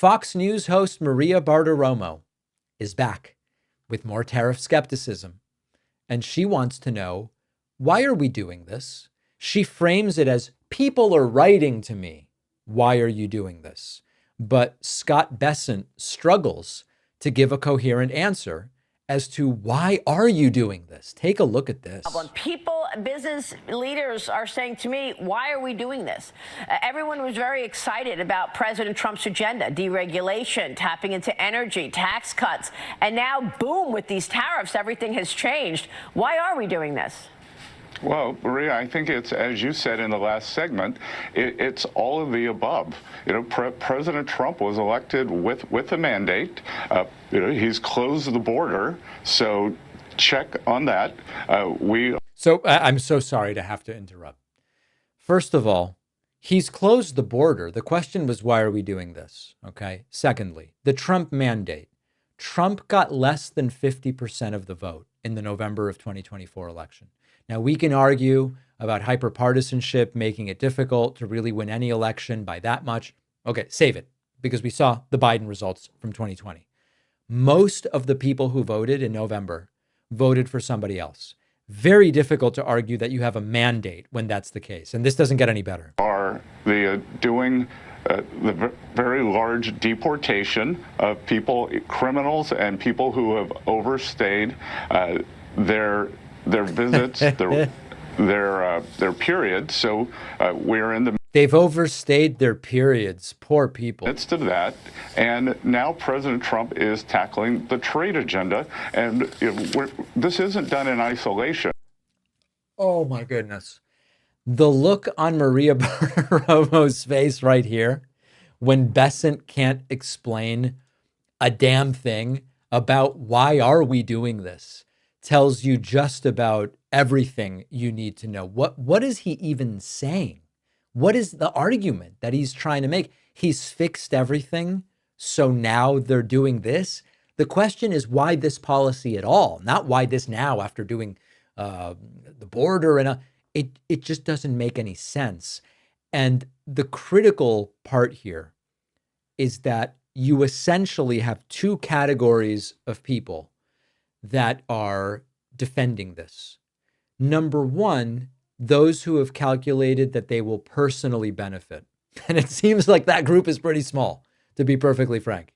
Fox News host Maria Bartiromo is back with more tariff skepticism. And she wants to know, why are we doing this? She frames it as, people are writing to me. Why are you doing this? But Scott Bessent struggles to give a coherent answer as to why are you doing this? Take a look at this. People, business leaders are saying to me, why are we doing this? Everyone was very excited about President Trump's agenda, deregulation, tapping into energy, tax cuts. And now, boom, with these tariffs, everything has changed. Why are we doing this? Well, Maria, I think it's, as you said in the last segment, it's all of the above. President Trump was elected with a mandate. He's closed the border, so check on that. So I'm so sorry to have to interrupt. First of all, he's closed the border. The question was, why are we doing this? Okay. Secondly, the Trump mandate. Trump got less than 50% of the vote in the November of 2024 election. Now, we can argue about hyperpartisanship making it difficult to really win any election by that much. Okay, save it, because we saw the Biden results from 2020. Most of the people who voted in November voted for somebody else. Very difficult to argue that you have a mandate when that's the case. And this doesn't get any better. Are the doing the very large deportation of people, criminals and people who have overstayed their visits, their periods. So we're in the They've overstayed their periods. Poor people. midst of that. And now President Trump is tackling the trade agenda. And this isn't done in isolation. Oh, my goodness. The look on Maria Bartiromo's face right here when Bessent can't explain a damn thing about why are we doing this tells you just about everything you need to know. What is he even saying? What is the argument that he's trying to make? He's fixed everything, so now they're doing this. The question is, why this policy at all? Not why this now after doing the border. And it just doesn't make any sense. And the critical part here is that you essentially have two categories of people that are defending this. Number one, those who have calculated that they will personally benefit. And it seems like that group is pretty small, to be perfectly frank.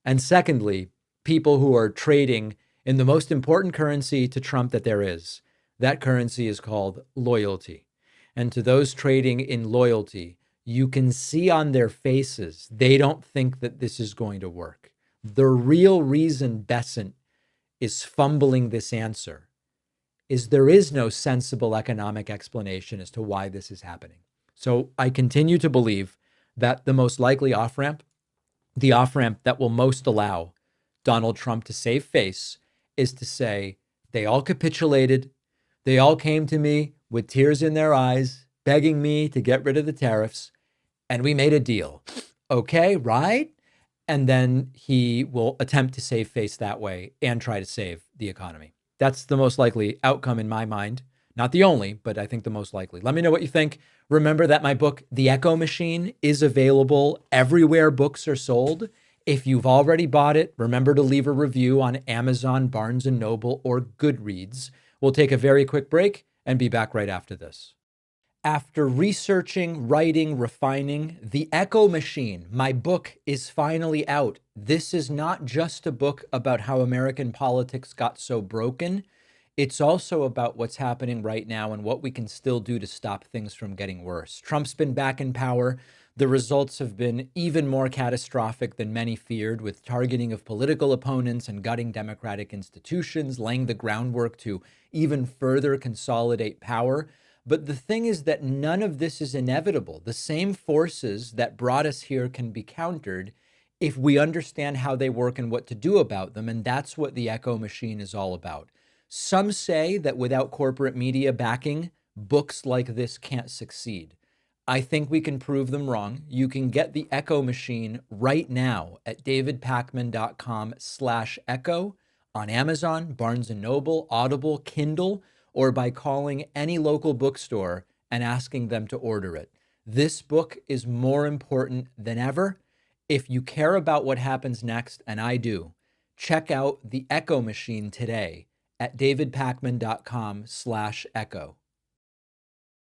And secondly, people who are trading in the most important currency to Trump that there is. That currency is called loyalty. And to those trading in loyalty, you can see on their faces, they don't think that this is going to work. The real reason Bessent is fumbling this answer is there is no sensible economic explanation as to why this is happening. So I continue to believe that the most likely off-ramp, the off-ramp that will most allow Donald Trump to save face, is to say, they all capitulated. They all came to me with tears in their eyes, begging me to get rid of the tariffs, and we made a deal. Okay, right? And then he will attempt to save face that way and try to save the economy. That's the most likely outcome in my mind. Not the only, but I think the most likely. Let me know what you think. Remember that my book, The Echo Machine, is available everywhere books are sold. If you've already bought it, remember to leave a review on Amazon, Barnes & Noble, or Goodreads. We'll take a very quick break and be back right after this. After researching, writing, refining, The Echo Machine, my book, is finally out. This is not just a book about how American politics got so broken. It's also about what's happening right now and what we can still do to stop things from getting worse. Trump's been back in power. The results have been even more catastrophic than many feared, with targeting of political opponents and gutting democratic institutions, laying the groundwork to even further consolidate power. But the thing is that none of this is inevitable. The same forces that brought us here can be countered if we understand how they work and what to do about them. And that's what the Echo Machine is all about. Some say that without corporate media backing, books like this can't succeed. I think we can prove them wrong. You can get the Echo Machine right now at davidpakman.com/echo on Amazon, Barnes & Noble, Audible, Kindle, or by calling any local bookstore and asking them to order it. This book is more important than ever. If you care about what happens next, and I do, check out the Echo Machine today at davidpakman.com/echo.